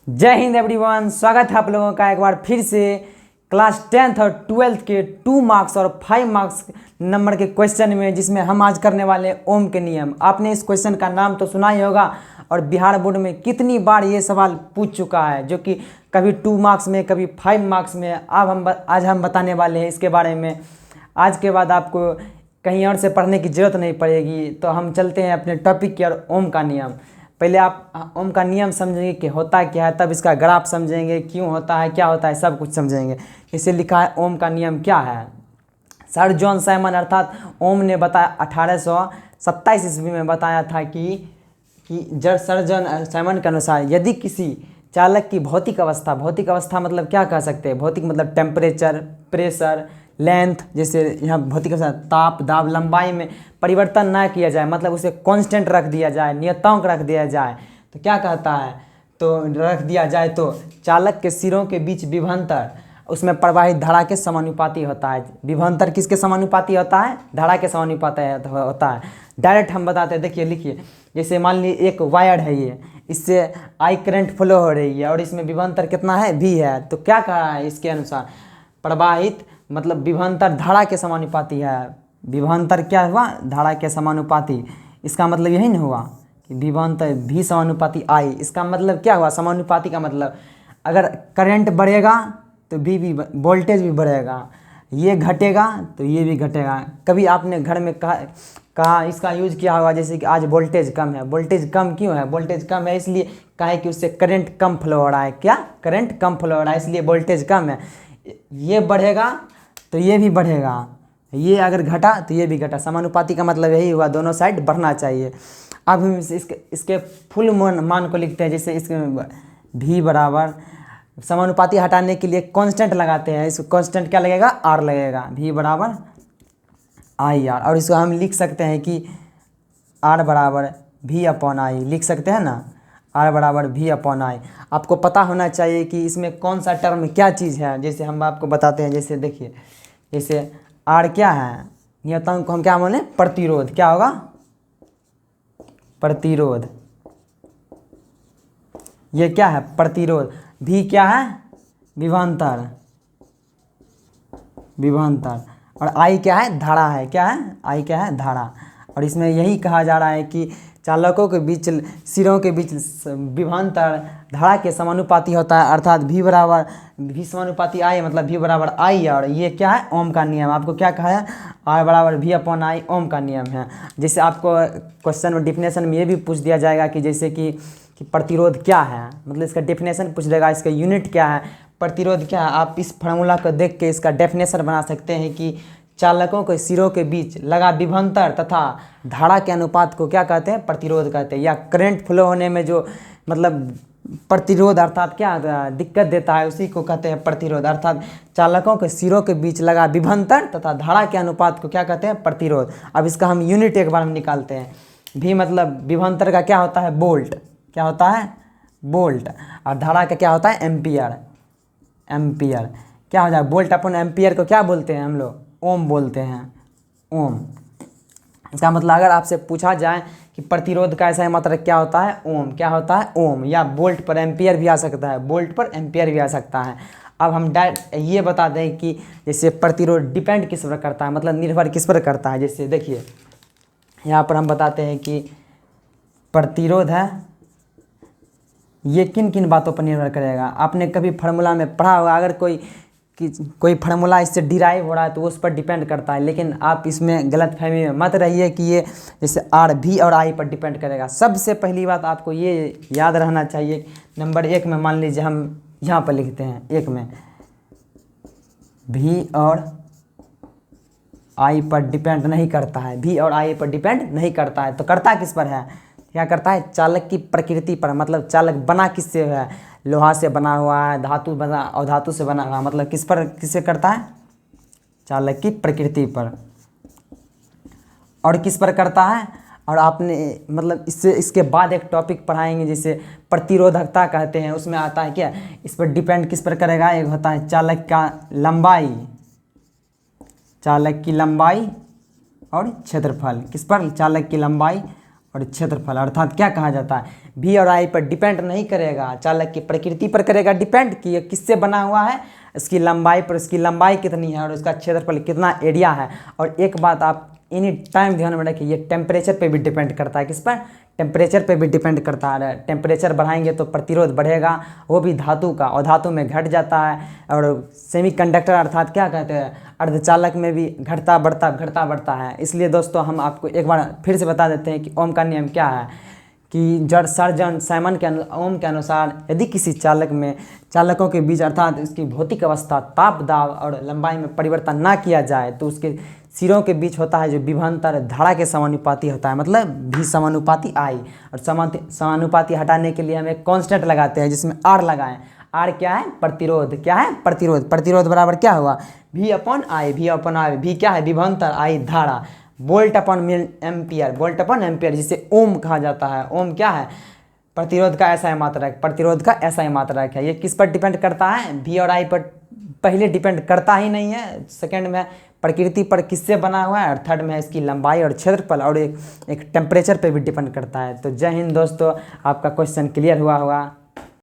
जय हिंद एवरीवन, स्वागत है आप लोगों का एक बार फिर से क्लास 10th और 12th के 2 मार्क्स और 5 मार्क्स नंबर के क्वेश्चन में, जिसमें हम आज करने वाले हैं ओम के नियम। आपने इस क्वेश्चन का नाम तो सुना ही होगा और बिहार बोर्ड में कितनी बार ये सवाल पूछ चुका है, जो कि कभी 2 मार्क्स में कभी 5 मार्क्स में। आज हम बताने वाले हैं इसके बारे में। आज के बाद आपको कहीं और से पढ़ने की ज़रूरत नहीं पड़ेगी। तो हम चलते हैं अपने टॉपिक की ओर, ओम का नियम। पहले आप ओम का नियम समझेंगे कि होता क्या है, तब इसका ग्राफ समझेंगे, क्यों होता है, क्या होता है, सब कुछ समझेंगे। इसे लिखा है ओम का नियम क्या है। सर जॉन साइमन अर्थात ओम ने बताया 1827 ईस्वी में बताया था कि सर जॉन साइमन के अनुसार यदि किसी चालक की भौतिक अवस्था मतलब क्या कह सकते हैं, भौतिक मतलब टेम्परेचर, प्रेशर, लेंथ, जैसे यहाँ भौतिक अवस्था ताप, दाब, लंबाई में परिवर्तन ना किया जाए, मतलब उसे कांस्टेंट रख दिया जाए, नियतांक रख दिया जाए, तो क्या कहता है, तो रख दिया जाए तो चालक के सिरों के बीच विभवांतर उसमें प्रवाहित धारा के समानुपाती होता है। विभवांतर किसके समानुपाती होता है? धारा के समानुपाती होता है। डायरेक्ट हम बताते हैं, देखिए लिखिए, जैसे मान लीजिए एक वायर है, ये इससे आई करंट फ्लो हो रही है और इसमें विभवांतर कितना है? V है। तो क्या कहा है इसके अनुसार? प्रवाहित मतलब विभवांतर धारा के समानुपाती है। विभवांतर क्या हुआ? धारा के समानुपाती। इसका मतलब यही नहीं हुआ कि विभवांतर V समानुपाती I। इसका मतलब क्या हुआ? समानुपाती का मतलब अगर करंट बढ़ेगा तो V भी, वोल्टेज भी बढ़ेगा, ये घटेगा तो ये भी घटेगा। कभी आपने घर में कहा इसका यूज किया होगा, जैसे कि आज वोल्टेज कम है। वोल्टेज कम क्यों है? वोल्टेज कम है इसलिए कहा कि उससे करंट कम फ्लो हो रहा है। क्या? करंट कम फ्लो हो रहा है, इसलिए वोल्टेज कम है। ये बढ़ेगा तो ये भी बढ़ेगा, ये अगर घटा तो ये भी घटा। समानुपाती का मतलब यही हुआ, दोनों साइड बढ़ना चाहिए। अब हम इसके फुल मान को लिखते हैं, जैसे इसके V बराबर, समानुपाती हटाने के लिए कांस्टेंट लगाते हैं। इस कांस्टेंट क्या लगेगा? R लगेगा। V बराबर IR, और इसको हम लिख सकते हैं कि R बराबर V अपॉन I, लिख सकते हैं ना, R बराबर V अपॉन I। आपको पता होना चाहिए कि इसमें कौन सा टर्म क्या चीज़ है। जैसे हम आपको बताते हैं, जैसे देखिए, जैसे R क्या है? नियतांक को हम क्या बोले? प्रतिरोध। क्या होगा? प्रतिरोध। ये क्या है? प्रतिरोध। V क्या है? विभवांतर। और I क्या है? धारा है। क्या है? I क्या है? धारा। और इसमें यही कहा जा रहा है कि चालकों के बीच, सिरों के बीच विभवांतर धारा के समानुपाती होता है, अर्थात V समानुपाती I, मतलब V बराबर I। और ये क्या है? ओम का नियम। आपको क्या कहा है? R बराबर V अपॉन I ओम का नियम है। जैसे आपको क्वेश्चन में डिफिनेशन में ये भी पूछ दिया जाएगा कि जैसे कि प्रतिरोध क्या है, मतलब इसका डेफिनेशन पूछ देगा, इसका यूनिट क्या है, प्रतिरोध क्या है। आप इस फार्मूला को देख के इसका डेफिनेशन बना सकते हैं कि चालकों के सिरों के बीच लगा विभवांतर तथा धारा के अनुपात को क्या कहते हैं? प्रतिरोध कहते हैं। या करंट फ्लो होने में जो मतलब प्रतिरोध अर्थात क्या दिक्कत देता है, उसी को कहते हैं प्रतिरोध। अर्थात चालकों के सिरों के बीच लगा विभवांतर तथा धारा के अनुपात को क्या कहते हैं? प्रतिरोध। अब इसका हम यूनिट एक बार हम निकालते हैं। V मतलब विभवांतर का क्या होता है? वोल्ट। क्या होता है? वोल्ट। और धारा का क्या होता है? एम्पियर। क्या हो जाए? वोल्ट अपन एम्पियर को क्या बोलते हैं हम लोग? ओम बोलते हैं। ओम। इसका मतलब अगर आपसे पूछा जाए कि प्रतिरोध का ऐसा मात्रक क्या होता है? ओम। क्या होता है? ओम। या वोल्ट पर एम्पियर भी आ सकता है, वोल्ट पर एम्पियर भी आ सकता है। अब हम डायरेक्ट ये बता दें कि जैसे प्रतिरोध डिपेंड किस पर करता है, मतलब निर्भर किस पर करता है। जैसे देखिए, यहाँ पर हम बताते हैं कि प्रतिरोध है, ये किन किन बातों पर निर्भर करेगा। आपने कभी फार्मूला में पढ़ा होगा, अगर कोई फार्मूला इससे डिराइव हो रहा है तो उस पर डिपेंड करता है। लेकिन आप इसमें गलतफहमी में मत रहिए कि ये जैसे R V और I पर डिपेंड करेगा। सबसे पहली बात आपको ये याद रहना चाहिए, नंबर 1 में मान लीजिए हम यहाँ पर लिखते हैं, 1 में V और I पर डिपेंड नहीं करता है। V और I पर डिपेंड नहीं करता है, तो करता किस पर है? क्या करता है? चालक की प्रकृति पर, मतलब चालक बना किससे है? लोहा से बना हुआ है, धातु बना और धातु से बना हुआ, मतलब किस पर, किससे करता है? चालक की प्रकृति पर। और किस पर करता है? और आपने मतलब इसके बाद एक टॉपिक पढ़ाएंगे जिसे प्रतिरोधकता कहते हैं। उसमें आता है क्या, इस पर डिपेंड किस पर करेगा? एक होता है चालक का लंबाई, चालक की लंबाई और क्षेत्रफल। किस पर? चालक की लंबाई और क्षेत्रफल। अर्थात क्या कहा जाता है? भी और आई पर डिपेंड नहीं करेगा, चालक की प्रकृति पर करेगा डिपेंड कि ये किससे बना हुआ है, इसकी लंबाई पर, इसकी लंबाई कितनी है और उसका क्षेत्रफल कितना एरिया है। और एक बात आप एनी टाइम ध्यान में रखिए, ये टेम्परेचर पे भी डिपेंड करता है। किस पर? टेम्परेचर पे भी डिपेंड करता है। टेम्परेचर बढ़ाएंगे तो प्रतिरोध बढ़ेगा, वो भी धातु का, और धातु में घट जाता है। और सेमीकंडक्टर अर्थात क्या कहते हैं, अर्धचालक में भी घटता बढ़ता है। इसलिए दोस्तों हम आपको एक बार फिर से बता देते हैं कि ओम का नियम क्या है, कि जड़ सर्जन साइमन के ओम के अनुसार यदि किसी चालकों के बीच अर्थात इसकी भौतिक अवस्था, ताप दाब और लंबाई में परिवर्तन ना किया जाए तो उसके सिरों के बीच होता है जो विभवांतर धारा के समानुपाती होता है, मतलब भी समानुपाती आई। और समानुपाती हटाने के लिए हम एक कांस्टेंट लगाते हैं जिसमें आर लगाएं। आर क्या है? प्रतिरोध। क्या है? प्रतिरोध। प्रतिरोध बराबर क्या हुआ? भी अपॉन आई। भी क्या है? विभवांतर, आई धारा। Volt upon ampere. Volt upon ampere जिसे ओम कहा जाता है। ओम क्या है? प्रतिरोध का ऐसा मात्रक। प्रतिरोध का ऐसा मात्रक है। ये किस पर डिपेंड करता है? भी और आई पर पहले डिपेंड करता ही नहीं है, सेकंड में प्रकृति पर किससे बना हुआ है, और थर्ड में इसकी लंबाई और क्षेत्रफल, और एक टेम्परेचर पे भी डिपेंड करता है। तो जय हिंद दोस्तों, आपका क्वेश्चन क्लियर हुआ होगा।